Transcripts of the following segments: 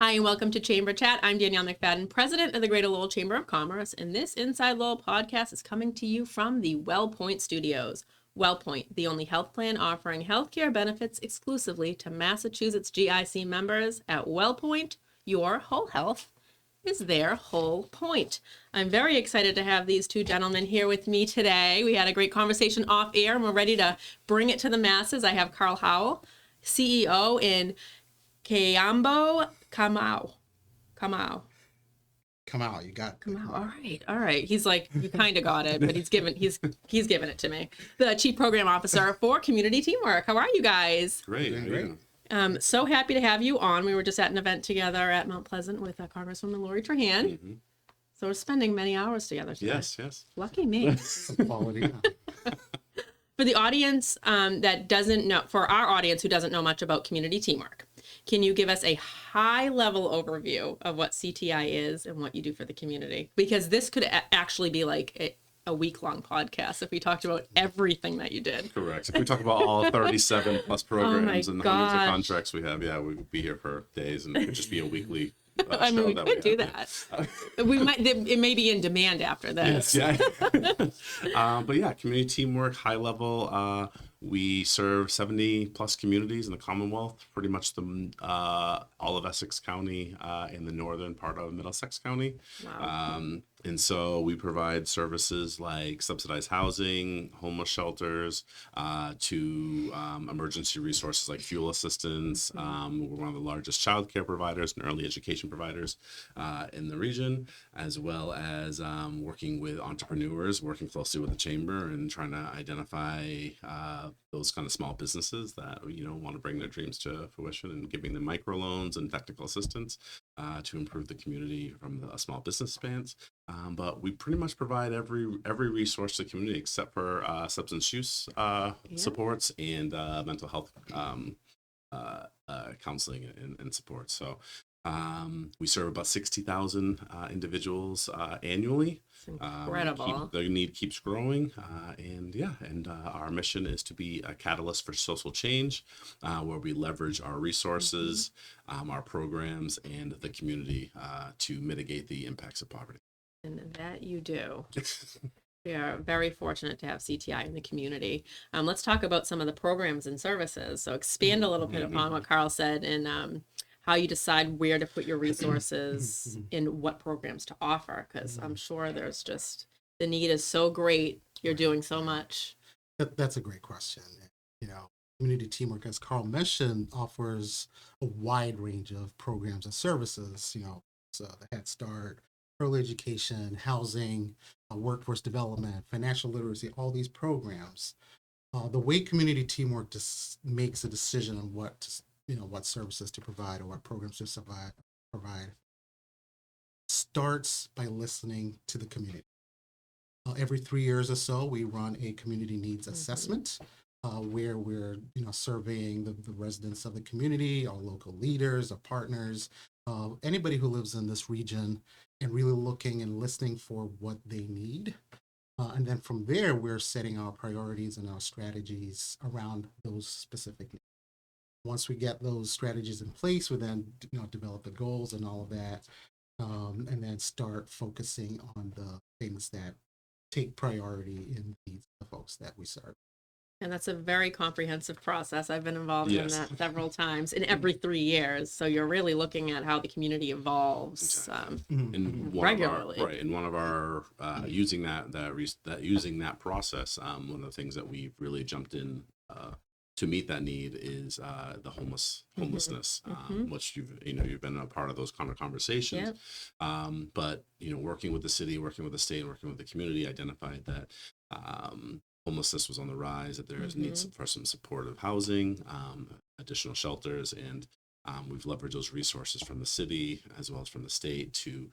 Hi, and welcome to Chamber Chat. I'm Danielle McFadden, president of the Greater Lowell Chamber of Commerce, and this Inside Lowell podcast is coming to you from the Wellpoint studios. Wellpoint, the only health plan offering healthcare benefits exclusively to Massachusetts GIC members. At Wellpoint, your whole health is their whole point. I'm very excited to have these two gentlemen here with me today. We had a great conversation off air, and we're ready to bring it to the masses. I have Howell, CEO in Kayombo, Kamawu. You got it. All right. He's like, you kind of got it, but he's given it to me. The Chief Program Officer for Community Teamwork. How are you guys? Great. So happy to have you on. We were just at an event together at Mount Pleasant with Congresswoman Lori Trahan. Mm-hmm. So we're spending many hours together today. Yes. Lucky me. Quality. For the audience that doesn't know, for our audience who doesn't know much about community teamwork, can you give us a high-level overview of what CTI is and what you do for the community? Because this could actually be like a week-long podcast if we talked about everything that you did. Correct. If we talk about all 37 plus programs and hundreds of gosh. contracts we have, we would be here for days, and it could just be a weekly I mean, we show could do that. We might. It may be in demand after this. Yes, yeah. But yeah, community teamwork, high level. We serve 70 plus communities in the Commonwealth, pretty much all of Essex County in the northern part of Middlesex County. Wow. And so we provide services like subsidized housing, homeless shelters, to emergency resources like fuel assistance. We're one of the largest childcare providers and early education providers in the region, as well as working with entrepreneurs, working closely with the chamber and trying to identify those kind of small businesses that want to bring their dreams to fruition, and giving them microloans and technical assistance to improve the community from the small business stance. But we pretty much provide every resource to the community except for substance use supports and mental health counseling and support. So we serve about 60,000 individuals annually. Incredible. The need keeps growing, and our mission is to be a catalyst for social change, where we leverage our resources, our programs, and the community to mitigate the impacts of poverty. And that you do. We are very fortunate to have CTI in the community. Let's talk about some of the programs and services. So expand a little bit upon what Carl said, and how you decide where to put your resources in what programs to offer, because I'm sure there's just, the need is so great. You're doing so much. That's a great question. Community teamwork, as Carl mentioned, offers a wide range of programs and services. So the Head Start, early education, housing, workforce development, financial literacy, all these programs. The way community teamwork just makes a decision on what services to provide or what programs to provide starts by listening to the community. Every 3 years or so, we run a community needs assessment where we're surveying the residents of the community, our local leaders, our partners, anybody who lives in this region, and really looking and listening for what they need. And then from there, we're setting our priorities and our strategies around those specific needs. Once we get those strategies in place, we then develop the goals and all of that, and then start focusing on the things that take priority in the needs of the folks that we serve. And that's a very comprehensive process. I've been involved in Yes. that several times in every 3 years. So you're really looking at how the community evolves And regularly. one of our using that process, one of the things that we've really jumped in to meet that need is the homelessness, which you've been a part of those kind of conversations. Yep. But working with the city, working with the state, working with the community, identified that homelessness was on the rise, that there's needs for some supportive housing, additional shelters, and we've leveraged those resources from the city as well as from the state to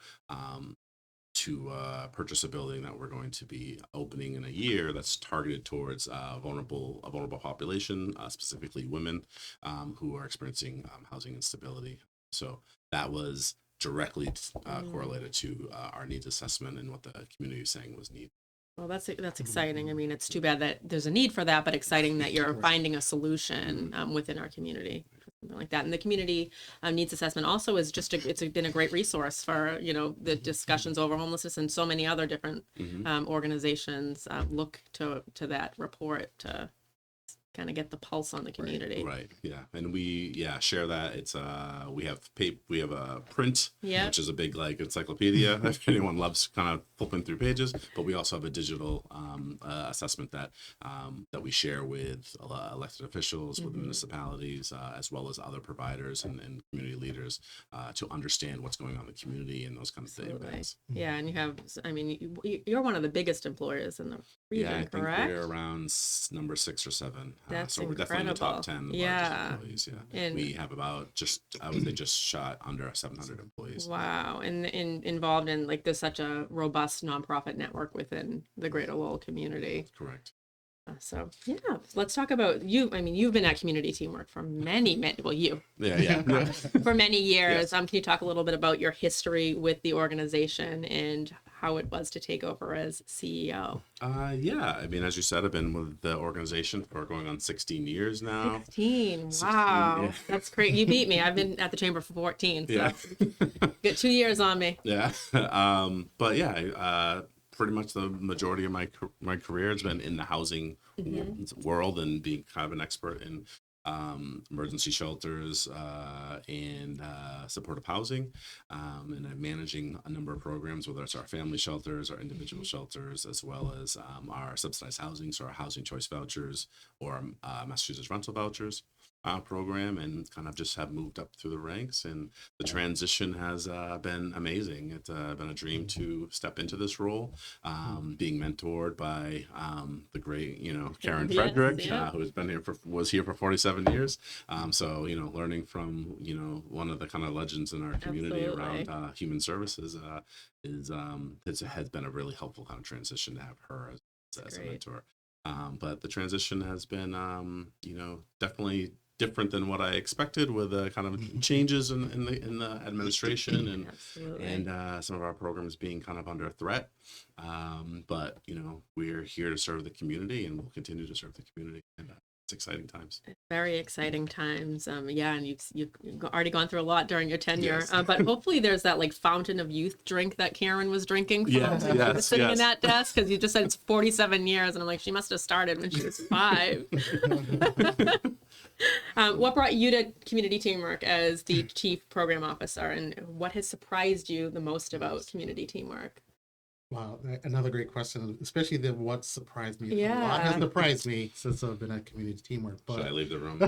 purchase a building that we're going to be opening in a year that's targeted towards a vulnerable population, specifically women who are experiencing housing instability. So that was directly correlated to our needs assessment and what the community is saying was needed. Well, that's exciting. I mean, it's too bad that there's a need for that, but exciting that you're finding a solution within our community. something like that. And the community needs assessment also is just it's been a great resource for, you know, the discussions over homelessness, and so many other different organizations look to that report to kind of get the pulse on the community. Right. Yeah. And we share that. It's we have a print, which is a big like encyclopedia if anyone loves kind of flipping through pages, but we also have a digital assessment that we share with elected officials, with municipalities, as well as other providers and community leaders to understand what's going on in the community and those kinds of things. Yeah, and you have, I mean, you're one of the biggest employers in the region, yeah, I think correct? we're around number 6 or 7. That's so we're definitely in the top 10 of largest employees. Yeah, and we have about I would say just shot under 700 employees. Wow, and involved in like there's such a robust nonprofit network within the Greater Lowell community. Correct. So yeah, let's talk about you. I mean, you've been at Community Teamwork for many well, you for many years. Yes. Can you talk a little bit about your history with the organization and how it was to take over as CEO? Yeah, I mean, as you said, I've been with the organization for going on 16 years now. 16, wow, yeah. That's great. You beat me. I've been at the chamber for 14. So Yeah, get 2 years on me. Yeah, but yeah, pretty much the majority of my career has been in the housing world and being kind of an expert in emergency shelters and supportive housing, and I'm managing a number of programs, whether it's our family shelters, our individual shelters, as well as our subsidized housing, so our housing choice vouchers or Massachusetts rental vouchers program, and kind of just have moved up through the ranks, and the transition has been amazing. It's been a dream to step into this role, being mentored by the great, Karen Frederick, who's been here was here for 47 years. So, learning from, one of the kind of legends in our community around human services has been a really helpful kind of transition to have her as a mentor. But the transition has been, definitely different than what I expected, with kind of changes in the administration and some of our programs being kind of under threat. But we're here to serve the community, and we'll continue to serve the community. And it's exciting times. Very exciting times. Yeah, and you've already gone through a lot during your tenure. Yes. But hopefully there's that like fountain of youth drink that Karen was drinking from sitting in that desk, because you just said it's 47 years, and I'm like, she must have started when she was 5. What brought you to Community Teamwork as the Chief Program Officer, and what has surprised you the most about Community Teamwork? Wow, another great question, especially what surprised me. Yeah. A lot has surprised me since I've been at Community Teamwork. But Should I leave the room?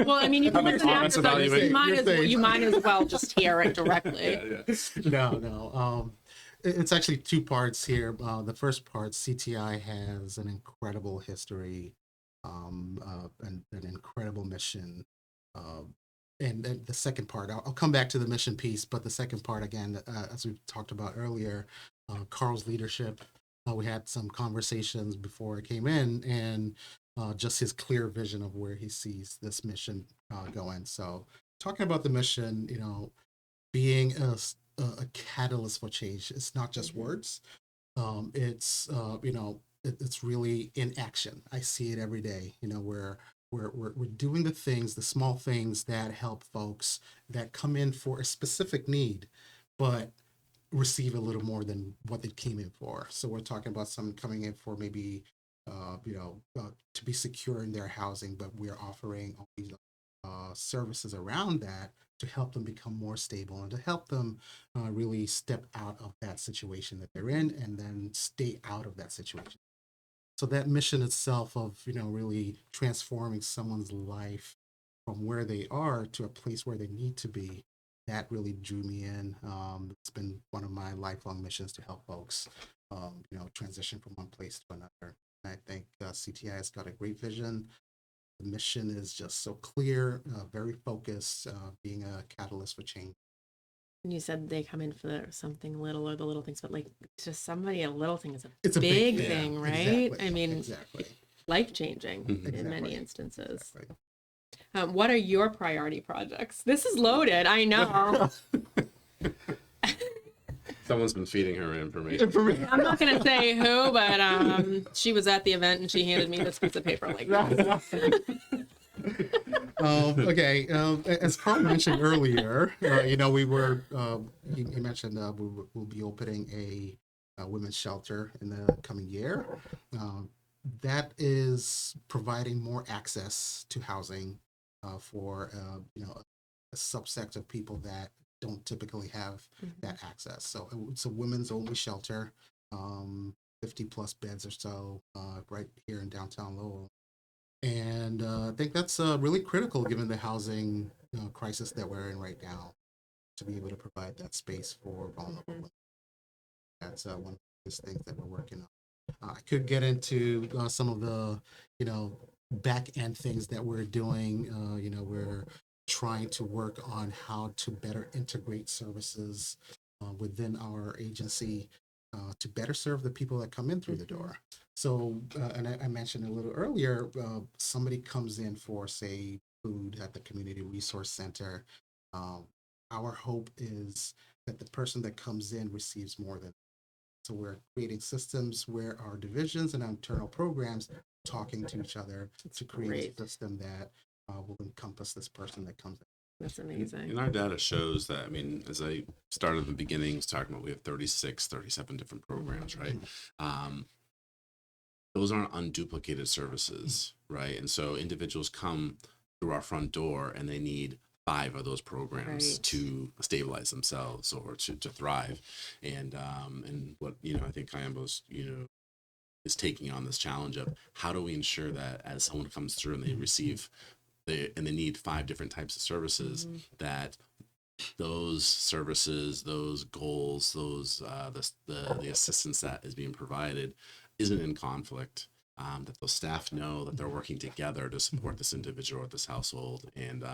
Well, I mean, you can listen after, but you might as well just hear it directly. No. It's actually 2 parts here. The first part, CTI has an incredible history, and an incredible mission. And the second part, I'll come back to the mission piece, but the second part, again, as we talked about earlier, Carl's leadership. We had some conversations before I came in, and just his clear vision of where he sees this mission going. So talking about the mission, being a catalyst for change, it's not just words. It's it's really in action. I see it every day. We're doing the things, the small things that help folks that come in for a specific need, but receive a little more than what they came in for. So we're talking about someone coming in for maybe, to be secure in their housing, but we're offering all these services around that to help them become more stable and to help them really step out of that situation that they're in and then stay out of that situation. So that mission itself of, really transforming someone's life from where they are to a place where they need to be, that really drew me in. It's been one of my lifelong missions to help folks, transition from one place to another. And I think CTI has got a great vision. The mission is just so clear, very focused, being a catalyst for change. And you said they come in for something little, or the little things, but like to somebody, a little thing is It's a big thing, right? Exactly, I mean, exactly. life-changing in many Exactly. instances. Exactly. What are your priority projects? This is loaded, I know. Someone's been feeding her information. I'm not going to say who, but she was at the event and she handed me this piece of paper like this. Okay. As Carl mentioned earlier, we were, he mentioned we'll be opening a women's shelter in the coming year. That is providing more access to housing for, a subset of people that don't typically have that access. So it's a women's only shelter, 50 plus beds or so, right here in downtown Lowell. And I think that's really critical given the housing crisis that we're in right now to be able to provide that space for vulnerable women. That's one of the things that we're working on. I could get into some of the, back end things that we're doing. We're trying to work on how to better integrate services within our agency to better serve the people that come in through the door. So, and I mentioned a little earlier, somebody comes in for, say, food at the Community Resource Center. Our hope is that the person that comes in receives more than. So we're creating systems where our divisions and our internal programs are talking to each other to create a system that will encompass this person that comes in. That's amazing. And our data shows that, I mean, as I started in the beginning, I was talking about we have 37 different programs, right? Those aren't unduplicated services, right? And so individuals come through our front door and they need 5 of those programs to stabilize themselves or to thrive. And what, I think Kayombo's, is taking on this challenge of how do we ensure that as someone comes through and they receive and they need 5 different types of services, that those services, those goals, those the assistance that is being provided isn't in conflict. That those staff know that they're working together to support this individual or this household, and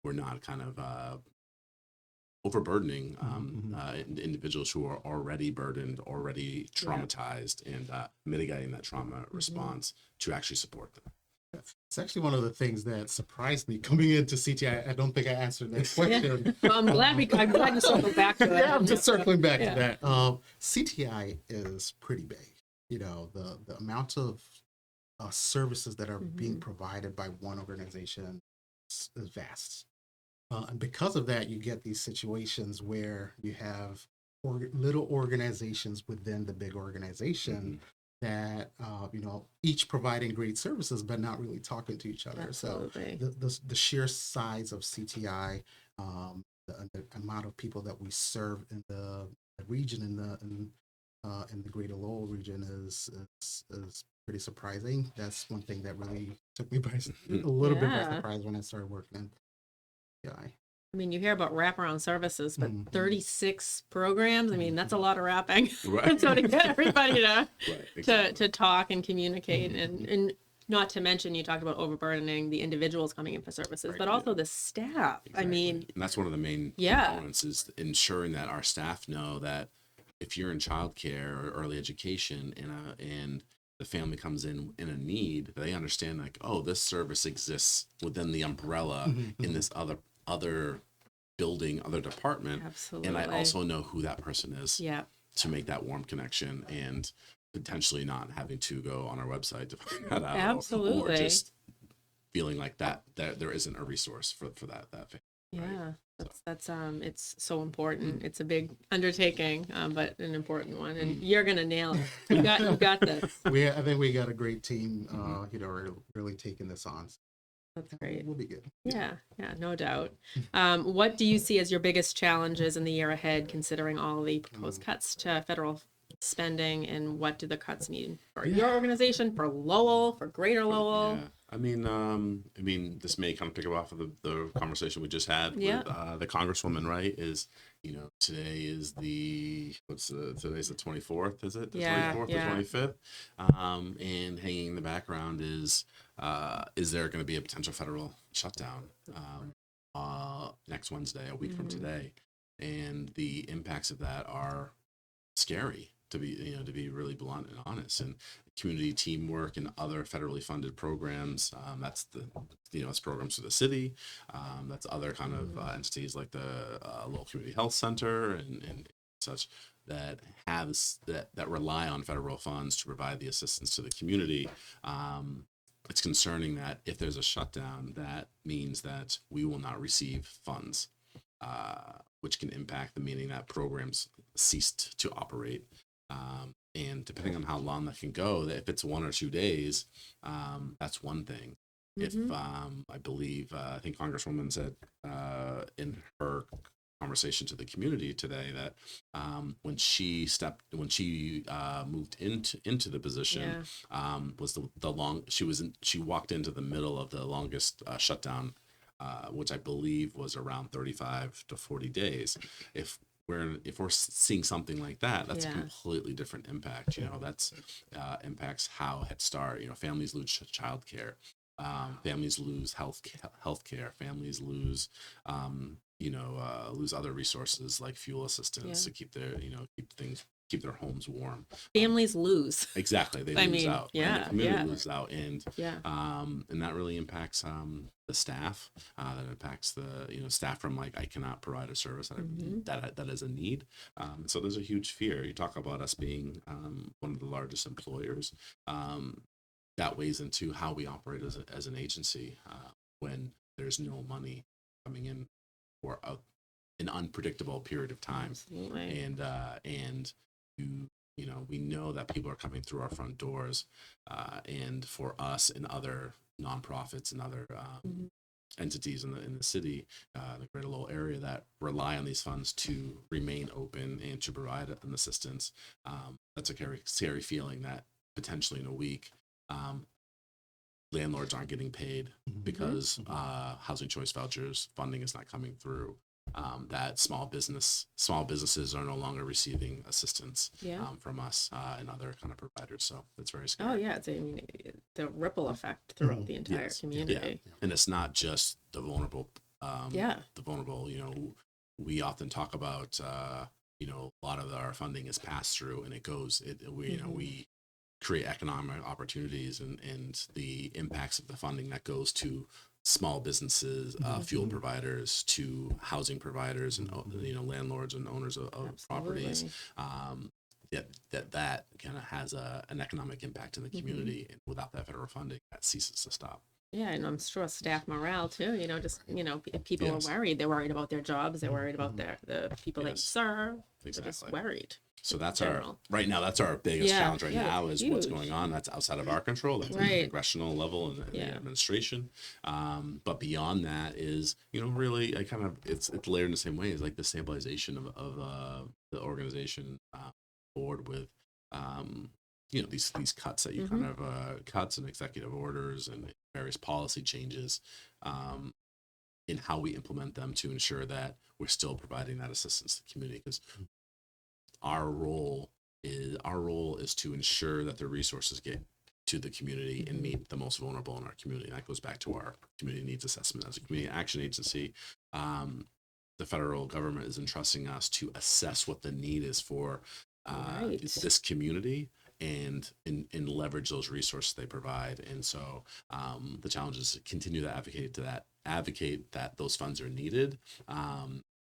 we're not kind of overburdening individuals who are already burdened, already traumatized, and mitigating that trauma response to actually support them. It's actually one of the things that surprised me coming into CTI. I don't think I answered that question. Yeah. Well, I'm glad you circled back to it. Yeah, I'm just circling back to that. CTI is pretty big. The amount of services that are being provided by one organization is vast. And because of that, you get these situations where you have little organizations within the big organization that each providing great services but not really talking to each other. Absolutely. So the sheer size of CTI, the amount of people that we serve in the region in the Greater Lowell region is pretty surprising. That's one thing that really took me by a little bit by surprise when I started working in CTI. I mean, you hear about wraparound services, but 36 programs, I mean, that's a lot of wrapping. Right. So to get everybody to talk and communicate and not to mention, you talked about overburdening the individuals coming in for services, but also the staff. Exactly. I mean, and that's one of the main components is ensuring that our staff know that if you're in childcare or early education and the family comes in a need, they understand like, oh, this service exists within the umbrella in this other building, other department. Absolutely. And I also know who that person is to make that warm connection and potentially not having to go on our website to find that out. Absolutely. Or just feeling like that there isn't a resource for that family. Yeah. That's it's so important. It's a big undertaking, but an important one, and you're gonna nail it. You got this. I think we got a great team. Really taking this on. That's great. We'll be good. Yeah, no doubt. What do you see as your biggest challenges in the year ahead, considering all the proposed cuts to federal spending, and what do the cuts mean for your organization, for Lowell, for Greater Lowell? Yeah. I mean, this may kind of pick up off of the conversation we just had with the Congresswoman, right? Is today is today's the 24th, is it? The 24th, the 25th. And hanging in the background is there going to be a potential federal shutdown next Wednesday, a week from today? And the impacts of that are scary, to be really blunt and honest. And community teamwork and other federally funded programs, that's it's programs for the city, that's other kind of entities like the Lowell Community Health Center and such that rely on federal funds to provide the assistance to the community, it's concerning that if there's a shutdown, that means that we will not receive funds, which can impact the meaning that programs ceased to operate. And depending on how long that can go, if it's 1 or 2 days, that's one thing. If I believe, I think Congresswoman said in her conversation to the community today that when she moved into the position, was she walked into the middle of the longest shutdown, which I believe was around 35 to 40 days. If we're seeing something like that, that's a completely different impact. That's impacts how Head Start. Families lose childcare. Families lose health care. Families lose lose other resources like fuel assistance to keep their keep their homes warm. Families lose. Exactly, they lose out. And the community loses out, and that really impacts the staff. That impacts the staff from I cannot provide a service that is a need. So there's a huge fear. You talk about us being one of the largest employers. That weighs into how we operate as an agency when there's no money coming in for an unpredictable period of time. Absolutely. And we know that people are coming through our front doors, and for us and other nonprofits and other entities in the city, the Greater Lowell area that rely on these funds to remain open and to provide an assistance. That's a scary feeling that potentially in a week, landlords aren't getting paid because housing choice vouchers funding is not coming through. That small businesses are no longer receiving assistance from us and other kind of providers. So that's very scary. Oh yeah, the ripple effect throughout the entire community. Yeah. And it's not just the vulnerable. The vulnerable. We often talk about a lot of our funding is passed through, and it goes. We create economic opportunities and the impacts of the funding that goes to small businesses, fuel providers, to housing providers, and landlords and owners of properties. That kind of has an economic impact in the community, and without that federal funding, that ceases to stop. Yeah, and I'm sure staff morale too. If people are worried, they're worried about their jobs, they're worried about the people they serve. Exactly. They're just worried. So that's our biggest challenge now is huge. What's going on. That's outside of our control. That's at the congressional level and the administration. But beyond that is, really, it's layered in the same way as like the stabilization of the organization board with, these cuts that you kind of cuts and executive orders and various policy changes in how we implement them to ensure that we're still providing that assistance to the community, because our role is to ensure that the resources get to the community and meet the most vulnerable in our community. And that goes back to our community needs assessment. As a community action agency, the federal government is entrusting us to assess what the need is for this community and leverage those resources they provide. And so the challenge is to continue to advocate that those funds are needed,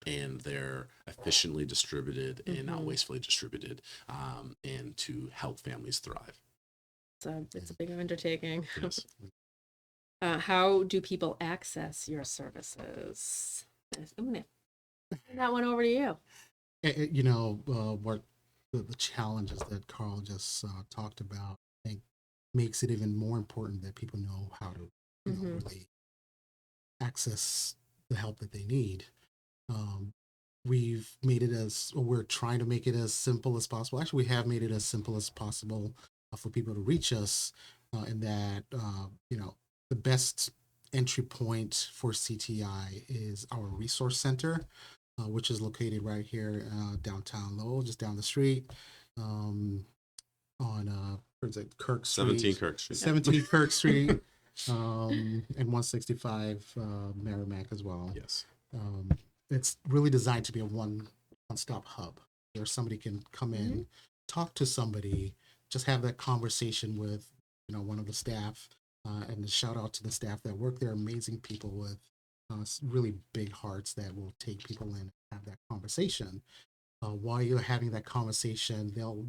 and they're efficiently distributed and not wastefully distributed, and to help families thrive. So it's a big undertaking. Yes. How do people access your services? I'm going to turn that one over to you. What the challenges that Carl just talked about, I think, makes it even more important that people know how to really access the help that they need. We're trying to make it as simple as possible. Actually, we have made it as simple as possible for people to reach us, in that, the best entry point for CTI is our resource center, which is located right here, downtown Lowell, just down the street, on Kirk Street. 17 Kirk Street. 17 Kirk Street, and 165 Merrimack as well. Yes. It's really designed to be a one-stop hub where somebody can come in, talk to somebody, just have that conversation with, one of the staff, and a shout out to the staff that work there. Amazing people with really big hearts that will take people in and have that conversation. While you're having that conversation, they'll,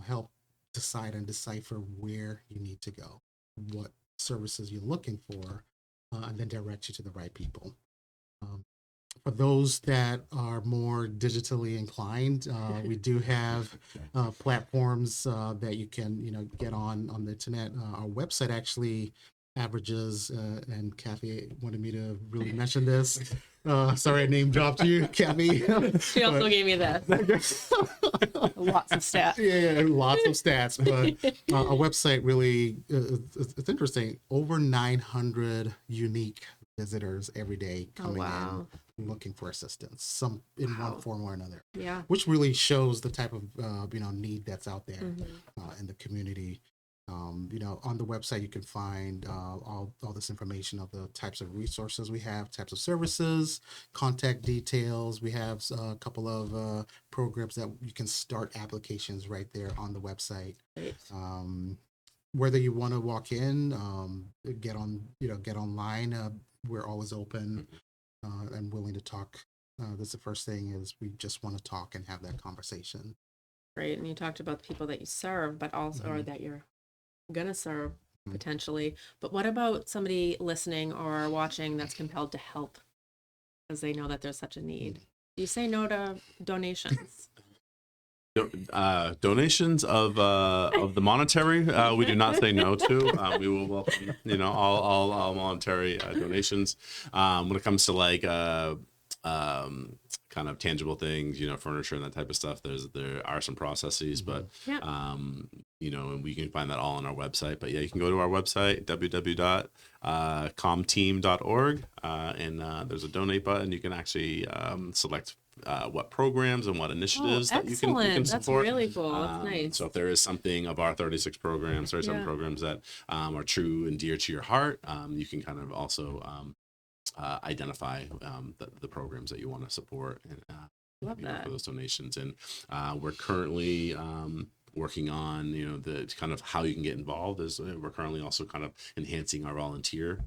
help decide and decipher where you need to go, what services you're looking for, and then direct you to the right people. For those that are more digitally inclined, we do have platforms that you can, get on the internet. Our website actually averages, and Kathy wanted me to really mention this. Sorry, I name dropped you, Kathy. She also gave me that. Lots of stats. Yeah, lots of stats. But our website really, it's interesting. Over 900 unique visitors every day coming in looking for assistance, some in one form or another. Yeah. Which really shows the type of need that's out there in the community. On the website you can find all this information of the types of resources we have, types of services, contact details. We have a couple of programs that you can start applications right there on the website. Great. Whether you want to walk in, get online, we're always open and willing to talk. That's the first thing is we just want to talk and have that conversation. Great. And you talked about the people that you serve, but also, or that you're going to serve potentially. But what about somebody listening or watching that's compelled to help because they know that there's such a need? Do you say no to donations? Donations of the monetary, we do not say no to. We will welcome, all monetary donations. When it comes to like kind of tangible things, furniture and that type of stuff, there are some processes, but and we can find that all on our website. But yeah, you can go to our website, www.comteam.org, and there's a donate button. You can actually select what programs and what initiatives that you can support. That's really cool. That's nice. So if there is something of our 37 programs that are true and dear to your heart, you can kind of also identify the programs that you want to support and Love that. for those donations. And we're currently working on the kind of how you can get involved. We're currently also kind of enhancing our volunteer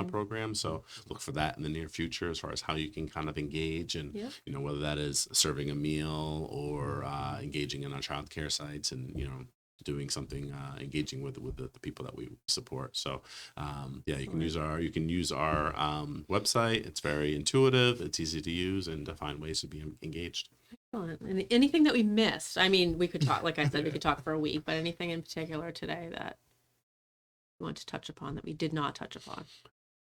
program, so look for that in the near future as far as how you can kind of engage and whether that is serving a meal or engaging in our child care sites and doing something engaging with the people that we support. So you can use our website. It's very intuitive, it's easy to use, and to find ways to be engaged. Excellent. And anything that we missed? I mean, we could talk, like I said, we could talk for a week, but anything in particular today that you want to touch upon that we did not touch upon?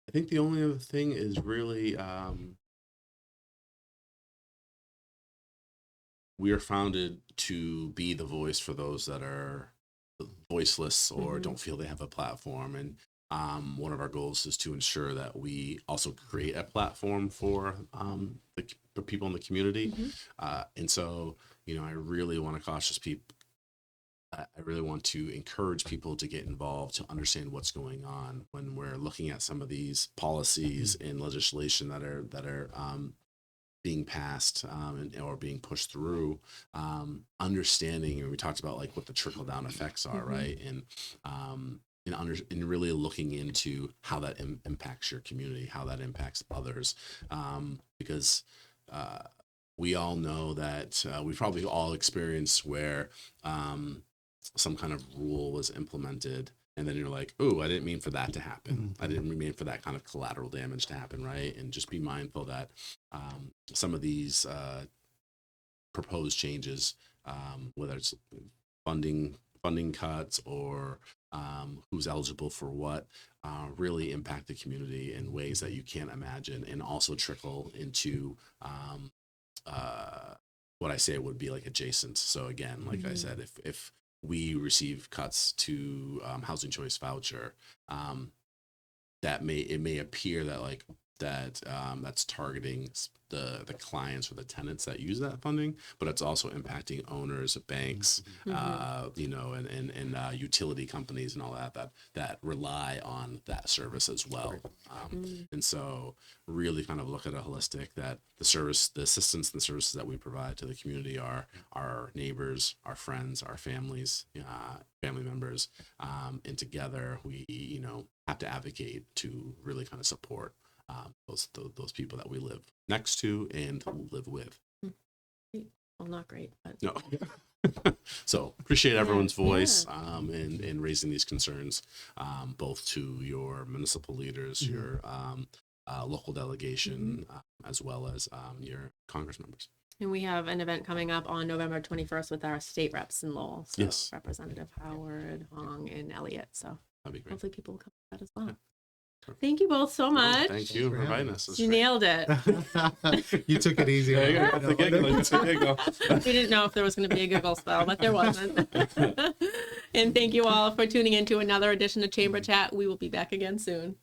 I think the only other thing is really we are founded to be the voice for those that are voiceless or don't feel they have a platform. And one of our goals is to ensure that we also create a platform for the people in the community. And so, I really want to I really want to encourage people to get involved, to understand what's going on when we're looking at some of these policies and legislation that are being passed or being pushed through, understanding, and we talked about like what the trickle down effects are, right? And really looking into how that impacts your community, how that impacts others, because we all know that we've probably all experienced where some kind of rule was implemented and then you're like, oh, I didn't mean for that to happen. I didn't mean for that kind of collateral damage to happen, right? And just be mindful that some of these proposed changes, whether it's funding cuts or who's eligible for what, really impact the community in ways that you can't imagine, and also trickle into what I say would be like adjacent. So again, like I said, if we receive cuts to housing choice voucher, it may appear that that's targeting the clients or the tenants that use that funding, but it's also impacting owners, banks, and utility companies and all that rely on that service as well. And so really kind of look at a holistic, that the assistance and the services that we provide to the community are our neighbors, our friends, our families, family members, and together we have to advocate to really kind of support those people that we live next to and live with. Well, not great, but No. So appreciate everyone's voice in raising these concerns, both to your municipal leaders, your local delegation, as well as your Congress members. And we have an event coming up on November 21st with our state reps in Lowell. So Yes. Representative Howard, Hong, and Elliott. So That'd be great. hopefully people will come to that as well. Thank you both so much. Thank you for inviting us. You nailed it. You took it easy. There you go. Got the giggle. You got the giggle. We didn't know if there was going to be a giggle spell, but there wasn't. And thank you all for tuning in to another edition of Chamber Chat. We will be back again soon.